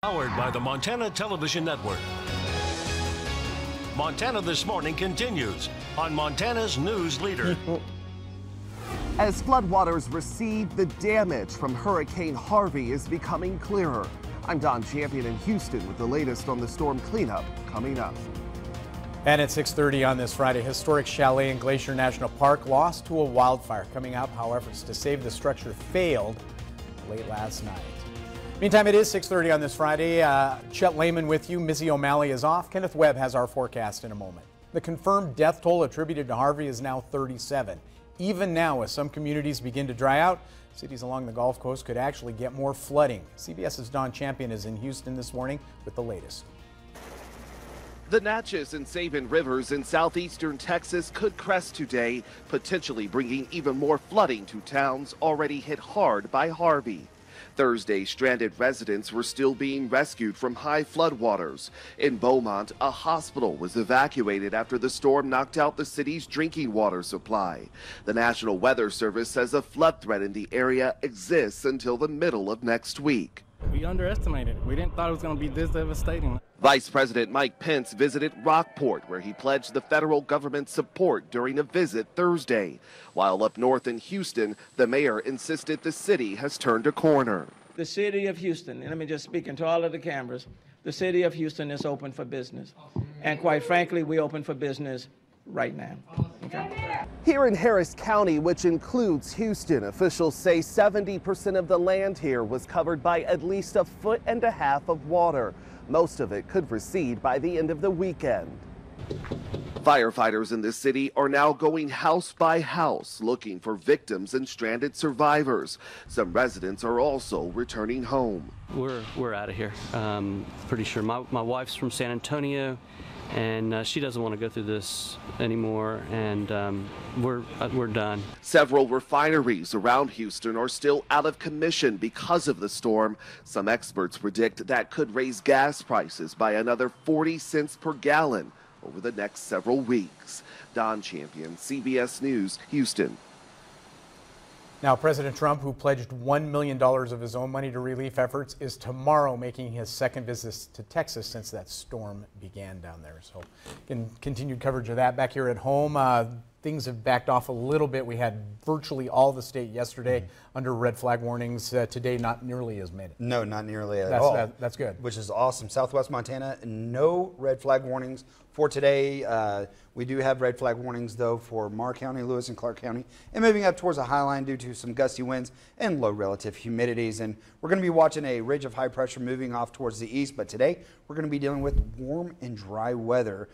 Powered by the Montana Television Network. Montana This Morning continues on Montana's News Leader. As floodwaters recede, the damage from Hurricane Harvey is becoming clearer. I'm Don Champion in Houston with the latest on the storm cleanup coming up. And at 6:30 on this Friday, historic chalet in Glacier National Park lost to a wildfire. Coming up, how efforts to save the structure failed late last night. Meantime, it is 6:30 on this Friday. Chet Lehman with you. Missy O'Malley is off. Kenneth Webb has our forecast in a moment. The confirmed death toll attributed to Harvey is now 37. Even now, as some communities begin to dry out, cities along the Gulf Coast could actually get more flooding. CBS's Don Champion is in Houston this morning with the latest. The Natchez and Sabin rivers in southeastern Texas could crest today, potentially bringing even more flooding to towns already hit hard by Harvey. Thursday, stranded residents were still being rescued from high floodwaters. In Beaumont, a hospital was evacuated after the storm knocked out the city's drinking water supply. The National Weather Service says a flood threat in the area exists until the middle of next week. We underestimated it. We didn't thought it was going to be this devastating. Vice President Mike Pence visited Rockport, where he pledged the federal government's support during a visit Thursday. While up north in Houston, the mayor insisted the city has turned a corner. The city of Houston, and let me just speak into all of the cameras, the city of Houston is open for business. And quite frankly, we open for business right now. Okay. Here in Harris County, which includes Houston, officials say 70% of the land here was covered by at least 1.5 feet of water. Most of it could recede by the end of the weekend. Firefighters in the city are now going house by house looking for victims and stranded survivors. Some residents are also returning home. We're out of here. Pretty sure my wife's from San Antonio, and she doesn't want to go through this anymore, and we're done. Several refineries around Houston are still out of commission because of the storm. Some experts predict that could raise gas prices by another 40 cents per gallon over the next several weeks. Don Champion, CBS News, Houston. Now, President Trump, who pledged $1 million of his own money to relief efforts, is tomorrow making his second visit to Texas since that storm began down there. So, continued coverage of that back here at home. Things have backed off a little bit. We had virtually all the state yesterday under red flag warnings. Today, not nearly as many. No, not nearly at all. That's good. Which is awesome. Southwest Montana, no red flag warnings for today. We do have red flag warnings, though, for Marr County, Lewis, and Clark County, and moving up towards the high line due to some gusty winds and low relative humidities. And we're going to be watching a ridge of high pressure moving off towards the east, but today we're going to be dealing with warm and dry weather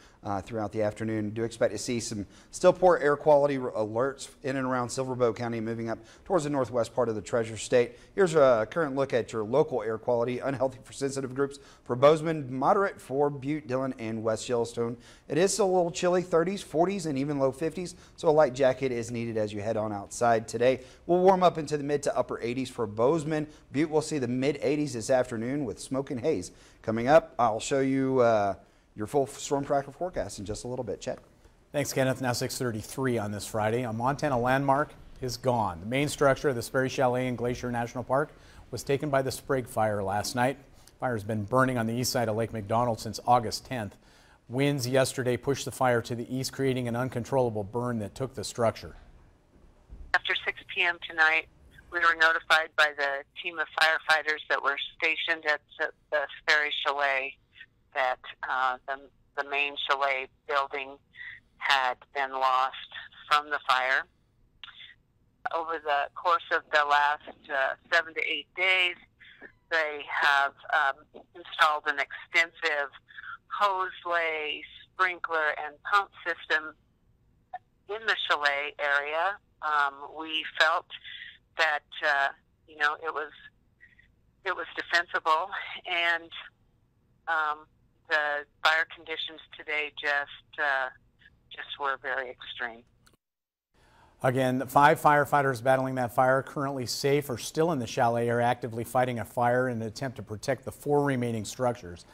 throughout the afternoon. Do expect to see some still poor air quality alerts in and around Silverboe County, moving up towards the northwest part of the Treasure State. Here's a current look at your local air quality. Unhealthy for sensitive groups for Bozeman, moderate for Butte, Dillon, and West Yellowstone. It is still a little chilly, 30s, 40s, and even low 50s, so a light jacket is needed as you head on outside today. We'll warm up into the mid to upper 80s for Bozeman. Butte will see the mid 80s this afternoon with smoke and haze. Coming up, I'll show you your full storm tracker forecast in just a little bit. Chet. Thanks, Kenneth. Now 6:33 on this Friday. A Montana landmark is gone. The main structure of the Sperry Chalet in Glacier National Park was taken by the Sprague Fire last night. Fire has been burning on the east side of Lake McDonald since August 10th. Winds yesterday pushed the fire to the east, creating an uncontrollable burn that took the structure. After 6 p.m. tonight, we were notified by the team of firefighters that were stationed at the Sperry Chalet that the main chalet building had been lost from the fire. Over the course of the last 7 to 8 days, they have installed an extensive hose lay, sprinkler, and pump system in the chalet area. We felt that it was defensible, and the fire conditions today just were very extreme. Again, 5 firefighters battling that fire, currently safe or still in the chalet, are actively fighting a fire in an attempt to protect the 4 remaining structures.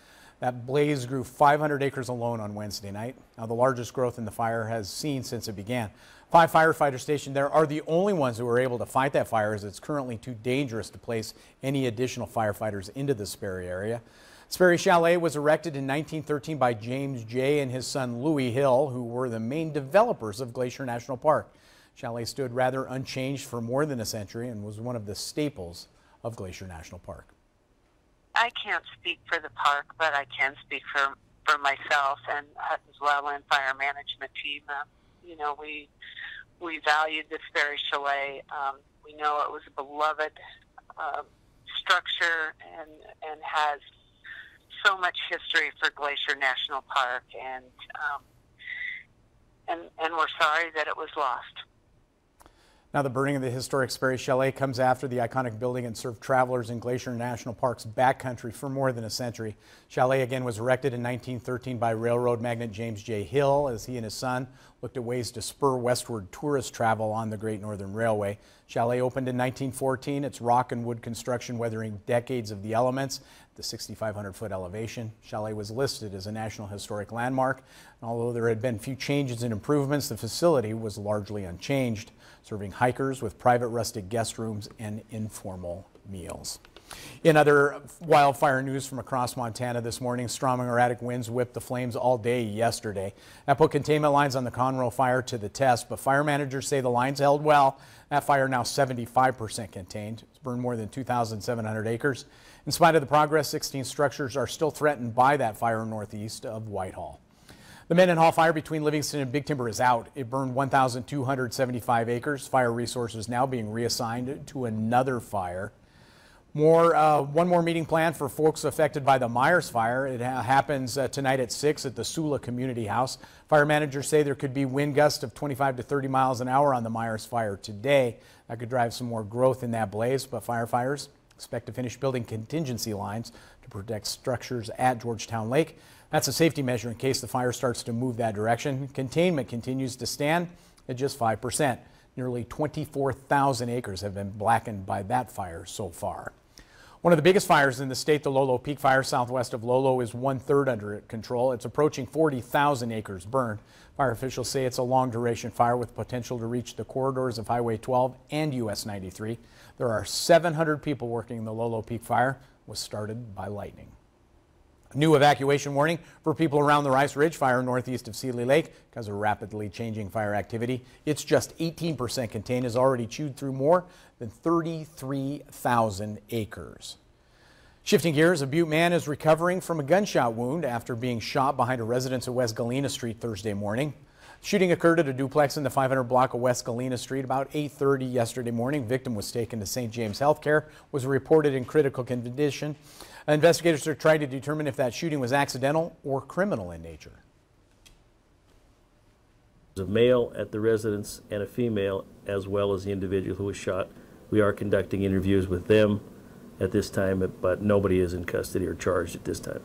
That blaze grew 500 acres alone on Wednesday night. Now, the largest growth in the fire has seen since it began. 5 firefighters stationed there are the only ones who were able to fight that fire, as it's currently too dangerous to place any additional firefighters into the Sperry area. Sperry Chalet was erected in 1913 by James J. and his son Louis Hill, who were the main developers of Glacier National Park. Chalet stood rather unchanged for more than a century and was one of the staples of Glacier National Park. I can't speak for the park, but I can speak for myself and as well and fire management team. You know, we valued the Sperry Chalet. We know it was a beloved structure and has so much history for Glacier National Park, and we're sorry that it was lost. Now, the burning of the historic Sperry Chalet comes after the iconic building had served travelers in Glacier National Park's backcountry for more than a century. Chalet again was erected in 1913 by railroad magnate James J. Hill as he and his son looked at ways to spur westward tourist travel on the Great Northern Railway. Chalet opened in 1914. Its rock and wood construction weathering decades of the elements. The 6,500-foot elevation. Chalet was listed as a National Historic Landmark. And although there had been few changes and improvements, the facility was largely unchanged, serving hikers with private rustic guest rooms and informal meals. In other wildfire news from across Montana this morning, strong and erratic winds whipped the flames all day yesterday. That put containment lines on the Conroe fire to the test, but fire managers say the lines held well. That fire now 75% contained. It's burned more than 2,700 acres. In spite of the progress, 16 structures are still threatened by that fire northeast of Whitehall. The Mendenhall fire between Livingston and Big Timber is out. It burned 1,275 acres. Fire resources now being reassigned to another fire. One more meeting planned for folks affected by the Myers fire. It happens tonight at 6 at the Sula Community House. Fire managers say there could be wind gusts of 25 to 30 miles an hour on the Myers fire today. That could drive some more growth in that blaze, but firefighters expect to finish building contingency lines to protect structures at Georgetown Lake. That's a safety measure in case the fire starts to move that direction. Containment continues to stand at just 5%. Nearly 24,000 acres have been blackened by that fire so far. One of the biggest fires in the state, the Lolo Peak Fire southwest of Lolo, is 1/3 under control. It's approaching 40,000 acres burned. Fire officials say it's a long-duration fire with potential to reach the corridors of Highway 12 and US 93. There are 700 people working in the Lolo Peak Fire. It was started by lightning. New evacuation warning for people around the Rice Ridge fire northeast of Seeley Lake because of rapidly changing fire activity. It's just 18% contained, has already chewed through more than 33,000 acres. Shifting gears, a Butte man is recovering from a gunshot wound after being shot behind a residence at West Galena Street Thursday morning. Shooting occurred at a duplex in the 500 block of West Galena Street about 8:30 yesterday morning. Victim was taken to St. James Healthcare, was reported in critical condition. Investigators are trying to determine if that shooting was accidental or criminal in nature. There's a male at the residence and a female, as well as the individual who was shot. We are conducting interviews with them at this time, but nobody is in custody or charged at this time.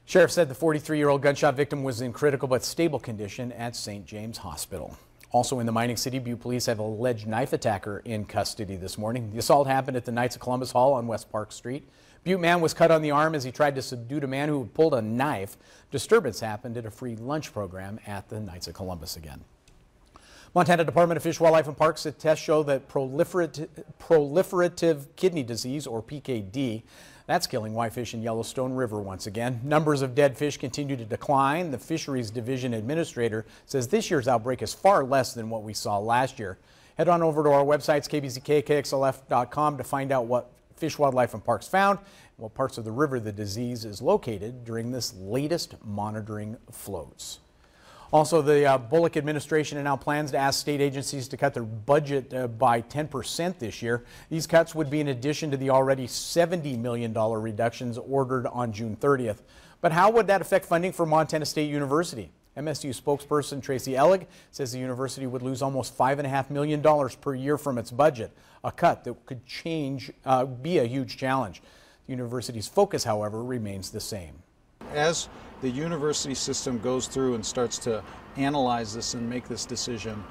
Sheriff said the 43-year-old gunshot victim was in critical but stable condition at St. James Hospital. Also in the mining city, Butte police have an alleged knife attacker in custody this morning. The assault happened at the Knights of Columbus Hall on West Park Street. Butte man was cut on the arm as he tried to subdue a man who pulled a knife. Disturbance happened at a free lunch program at the Knights of Columbus again. Montana Department of Fish, Wildlife and Parks tests show that proliferative kidney disease, or PKD, that's killing whitefish in Yellowstone River once again. Numbers of dead fish continue to decline. The Fisheries Division Administrator says this year's outbreak is far less than what we saw last year. Head on over to our websites, KBZK, KXLF.com, to find out what Fish, Wildlife and Parks found and what parts of the river the disease is located during this latest monitoring floats. Also, the Bullock administration now plans to ask state agencies to cut their budget by 10% this year. These cuts would be in addition to the already $70 million reductions ordered on June 30th. But how would that affect funding for Montana State University? MSU spokesperson Tracy Ellig says the university would lose almost $5.5 million per year from its budget, a cut that could be a huge challenge. The university's focus, however, remains the same. As the university system goes through and starts to analyze this and make this decision,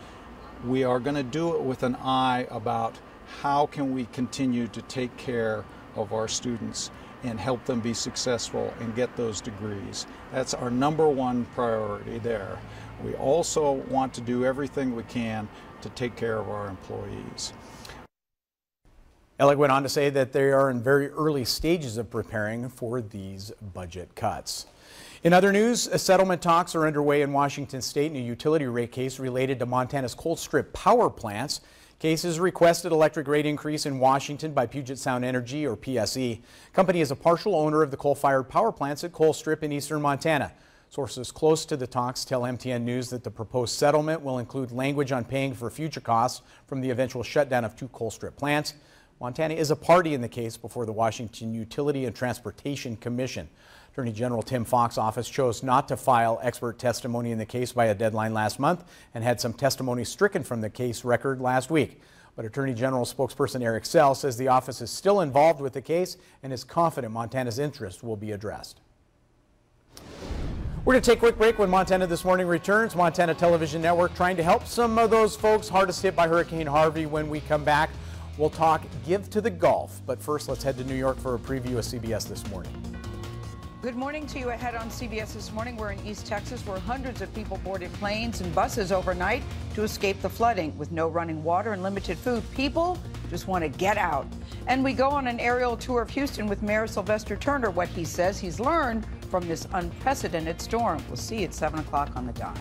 we are going to do it with an eye about how can we continue to take care of our students. and help them be successful and get those degrees. That's our #1 priority there. We also want to do everything we can to take care of our employees. Ellick went on to say that they are in very early stages of preparing for these budget cuts. In other news, settlement talks are underway in Washington state in a utility rate case related to Montana's Colstrip power plants. Cases requested electric rate increase in Washington by Puget Sound Energy, or PSE. Company is a partial owner of the coal-fired power plants at Colstrip in eastern Montana. Sources close to the talks tell MTN News that the proposed settlement will include language on paying for future costs from the eventual shutdown of 2 Colstrip plants. Montana is a party in the case before the Washington Utility and Transportation Commission. Attorney General Tim Fox's office chose not to file expert testimony in the case by a deadline last month and had some testimony stricken from the case record last week. But Attorney General spokesperson Eric Sell says the office is still involved with the case and is confident Montana's interest will be addressed. We're going to take a quick break. When Montana This Morning returns, Montana Television Network trying to help some of those folks hardest hit by Hurricane Harvey. When we come back, we'll talk Give to the Gulf. But first, let's head to New York for a preview of CBS This Morning. Good morning to you. Ahead on CBS This Morning, we're in East Texas, where hundreds of people boarded planes and buses overnight to escape the flooding. With no running water and limited food, people just want to get out. And we go on an aerial tour of Houston with Mayor Sylvester Turner, what he says he's learned from this unprecedented storm. We'll see at 7 o'clock on the dot.